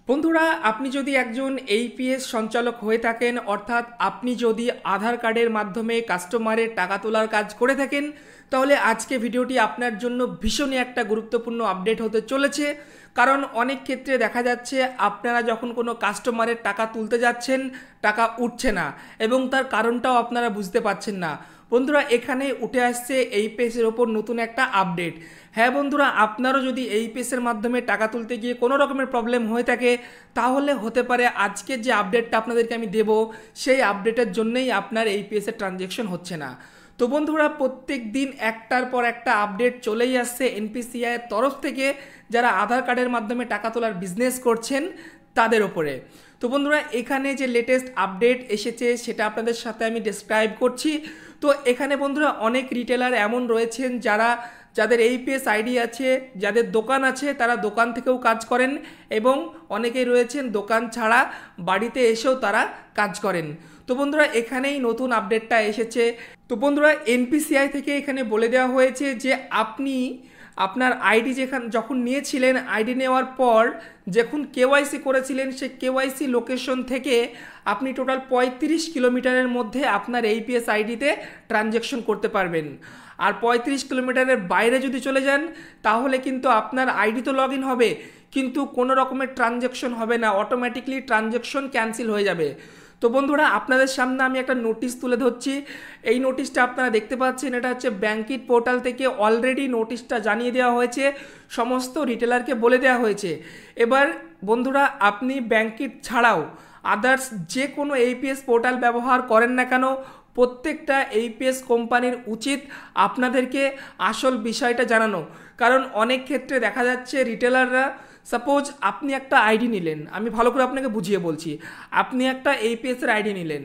বন্ধুরা, আপনি যদি একজন এইপিএস সঞ্চালক হয়ে থাকেন, অর্থাৎ আপনি যদি আধার কার্ডের মাধ্যমে কাস্টমারের টাকা তোলার কাজ করে থাকেন, তাহলে আজকে ভিডিওটি আপনার জন্য ভীষণই একটা গুরুত্বপূর্ণ আপডেট হতে চলেছে। কারণ অনেক ক্ষেত্রে দেখা যাচ্ছে আপনারা যখন কোনো কাস্টমারের টাকা তুলতে যাচ্ছেন, টাকা উঠছে না এবং তার কারণটাও আপনারা বুঝতে পারছেন না। বন্ধুরা, এখানে উঠে আসছে এইপিএসের ওপর নতুন একটা আপডেট। হ্যাঁ বন্ধুরা, আপনারও যদি এইপিএসের মাধ্যমে টাকা তুলতে গিয়ে কোনো রকমের প্রবলেম হয়ে থাকে, তাহলে হতে পারে আজকের যে আপডেটটা আপনাদেরকে আমি দেব, সেই আপডেটের জন্যই আপনার এইপিএসের ট্রানজ্যাকশন হচ্ছে না। তো বন্ধুরা, প্রত্যেক দিন একটার পর একটা আপডেট চলেই আসছে এনপিসিআই এর তরফ থেকে, যারা আধার কার্ডের মাধ্যমে টাকা তোলার বিজনেস করছেন তাদের ওপরে। তো বন্ধুরা, এখানে যে লেটেস্ট আপডেট এসেছে সেটা আপনাদের সাথে আমি ডেসক্রাইব করছি। তো এখানে বন্ধুরা অনেক রিটেলার এমন রয়েছেন যাদের এইপিএস আইডি আছে, যাদের দোকান আছে, তারা দোকান থেকেও কাজ করেন এবং অনেকেই রয়েছেন দোকান ছাড়া বাড়িতে এসেও তারা কাজ করেন। তো বন্ধুরা, এখানেই নতুন আপডেটটা এসেছে। তো বন্ধুরা, এনপিসিআই থেকে এখানে বলে দেওয়া হয়েছে যে আপনি আপনার আইডি যখন নিয়েছিলেন, আইডি নেওয়ার পর যখন কেওয়াইসি করেছিলেন, সেই কেওয়াইসি লোকেশন থেকে আপনি টোটাল 35 কিলোমিটারের মধ্যে আপনার এইপিএস আইডিতে ট্রানজ্যাকশন করতে পারবেন। আর 35 কিলোমিটারের বাইরে যদি চলে যান, তাহলে কিন্তু আপনার আইডি তো লগ ইন হবে, কিন্তু কোনো রকমের ট্রানজ্যাকশন হবে না, অটোমেটিকলি ট্রানজ্যাকশন ক্যান্সেল হয়ে যাবে। তো বন্ধুরা, আপনাদের সামনে আমি একটা নোটিশ তুলে ধরছি। এই নোটিশটা আপনারা দেখতে পাচ্ছেন, এটা হচ্ছে ব্যাঙ্কিট পোর্টাল থেকে অলরেডি নোটিশটা জানিয়ে দেওয়া হয়েছে, সমস্ত রিটেলারকে বলে দেওয়া হয়েছে। এবার বন্ধুরা, আপনি ব্যাঙ্কিট ছাড়াও আদার্স যে কোনো এইপিএস পোর্টাল ব্যবহার করেন না কেন, প্রত্যেকটা এইপিএস কোম্পানির উচিত আপনাদেরকে আসল বিষয়টা জানানো। কারণ অনেক ক্ষেত্রে দেখা যাচ্ছে রিটেলাররা, সাপোজ আপনি একটা আইডি নিলেন, আমি ভালো করে আপনাকে বুঝিয়ে বলছি। আপনি একটা এইপিএসের আইডি নিলেন,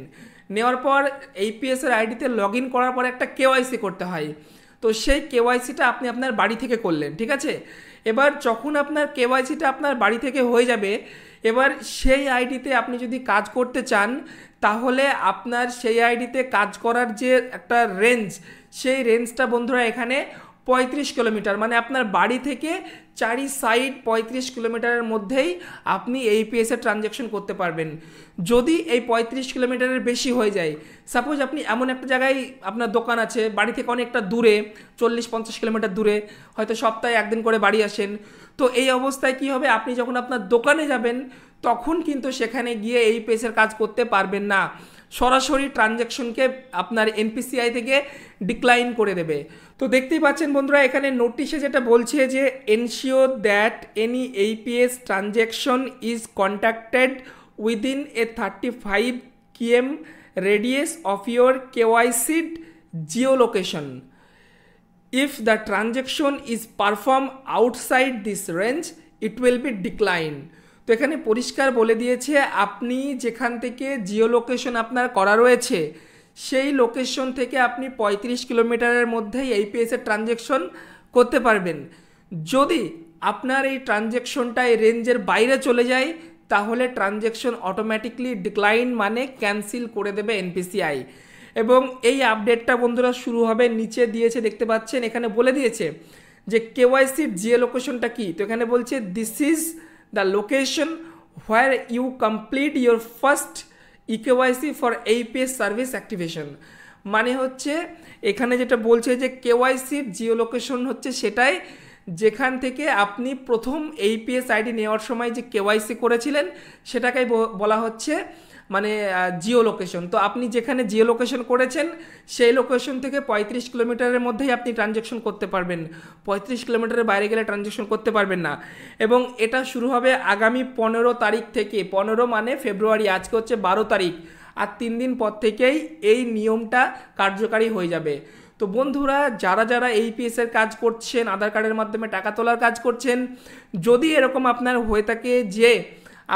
নেওয়ার পর এইপিএসের আইডিতে লগ ইন করার পর একটা কেওয়াইসি করতে হয়। তো সেই কেওয়াইসিটা আপনি আপনার বাড়ি থেকে করলেন, ঠিক আছে। এবার যখন আপনার কেওয়াইসিটা আপনার বাড়ি থেকে হয়ে যাবে, এবার সেই আইডিতে আপনি যদি কাজ করতে চান, তাহলে আপনার সেই আইডিতে কাজ করার যে একটা রেঞ্জ, সেই রেঞ্জটা বন্ধুরা এখানে 35 কিলোমিটার, মানে আপনার বাড়ি থেকে চারি সাইড 35 কিলোমিটারের মধ্যেই আপনি এইপিএসের ট্রানজ্যাকশন করতে পারবেন। যদি এই 35 কিলোমিটারের বেশি হয়ে যায়, সাপোজ আপনি এমন একটা জায়গায় আপনার দোকান আছে, বাড়ি থেকে অনেকটা দূরে, 40-50 কিলোমিটার দূরে, হয়তো সপ্তাহে একদিন করে বাড়ি আসেন, তো এই অবস্থায় কি হবে, আপনি যখন আপনার দোকানে যাবেন তখন কিন্তু সেখানে গিয়ে এইপিএসের কাজ করতে পারবেন না, সরাসরি ট্রানজ্যাকশনকে আপনার এনপিসিআই থেকে ডিক্লাইন করে দেবে। তো দেখতেই পাচ্ছেন বন্ধুরা, এখানে নোটিশে যেটা বলছে যে ensure that any AEPS transaction is conducted within a 35 km radius of your KYC'd geolocation. If the transaction is performed outside this range, it will be declined. তো এখানে পরিষ্কার বলে দিয়েছে, আপনি যেখান থেকে জিও লোকেশন আপনার করা রয়েছে, সেই লোকেশন থেকে আপনি 35 কিলোমিটারের মধ্যেই এইপিএসের ট্রানজ্যাকশন করতে পারবেন। যদি আপনার এই ট্রানজ্যাকশনটা এই রেঞ্জের বাইরে চলে যায়, তাহলে ট্রানজ্যাকশন অটোমেটিকলি ডিক্লাইন, মানে ক্যান্সেল করে দেবে এনপিসিআই। এবং এই আপডেটটা বন্ধুরা শুরু হবে, নিচে দিয়েছে দেখতে পাচ্ছেন, এখানে বলে দিয়েছে যে কেওয়াইসির জিও লোকেশনটা কি। তো এখানে বলছে this is the location where you complete your first eKYC for AePS service activation. মানে হচ্ছে এখানে যেটা বলছে যে কেওয়াইসির জিও লোকেশন হচ্ছে সেটাই যেখান থেকে আপনি প্রথম এইপিএস আইডি নেওয়ার সময় যে কেওয়াইসি করেছিলেন, সেটাকেই বলা হচ্ছে মানে জিও লোকেশন। তো আপনি যেখানে জিও লোকেশন করেছেন, সেই লোকেশন থেকে 35 কিলোমিটারের মধ্যেই আপনি ট্রানজ্যাকশন করতে পারবেন, 35 কিলোমিটারের বাইরে গেলে ট্রানজ্যাকশন করতে পারবেন না। এবং এটা শুরু হবে আগামী 15 তারিখ থেকে, 15 মানে ফেব্রুয়ারি, আজকে হচ্ছে 12 তারিখ, আর 3 দিন পর থেকেই এই নিয়মটা কার্যকারী হয়ে যাবে। তো বন্ধুরা, যারা এইপিএসের কাজ করছেন, আধার কার্ডের মাধ্যমে টাকা তোলার কাজ করছেন, যদি এরকম আপনার হয়ে থাকে যে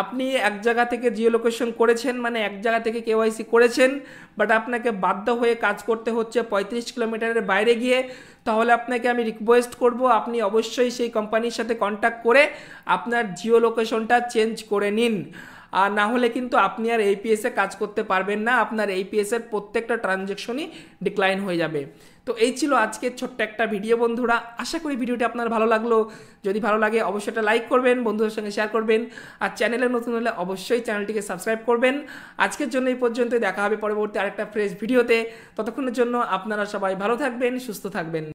আপনি এক জায়গা থেকে জিও লোকেশন করেছেন, মানে এক জায়গা থেকে কেওয়াইসি করেছেন, বাট আপনাকে বাধ্য হয়ে কাজ করতে হচ্ছে 35 কিলোমিটারের বাইরে গিয়ে, তাহলে আপনাকে আমি রিকোয়েস্ট করব, আপনি অবশ্যই সেই কোম্পানির সাথে কন্ট্যাক্ট করে আপনার জিও লোকেশনটা চেঞ্জ করে নিন। আর না হলে কিন্তু আপনি আর এইপিএসে কাজ করতে পারবেন না, আপনার এইপিএসের প্রত্যেকটা ট্রানজ্যাকশনই ডিক্লাইন হয়ে যাবে। তো এই ছিল আজকের ছোট্ট একটা ভিডিও বন্ধুরা, আশা করি ভিডিওটি আপনার ভালো লাগলো। যদি ভালো লাগে অবশ্যই একটা লাইক করবেন, বন্ধুদের সঙ্গে শেয়ার করবেন, আর চ্যানেলে নতুন হলে অবশ্যই চ্যানেলটিকে সাবস্ক্রাইব করবেন। আজকের জন্য এই পর্যন্তই, দেখা হবে পরবর্তী আরেকটা ফ্রেশ ভিডিওতে। ততক্ষণের জন্য আপনারা সবাই ভালো থাকবেন, সুস্থ থাকবেন।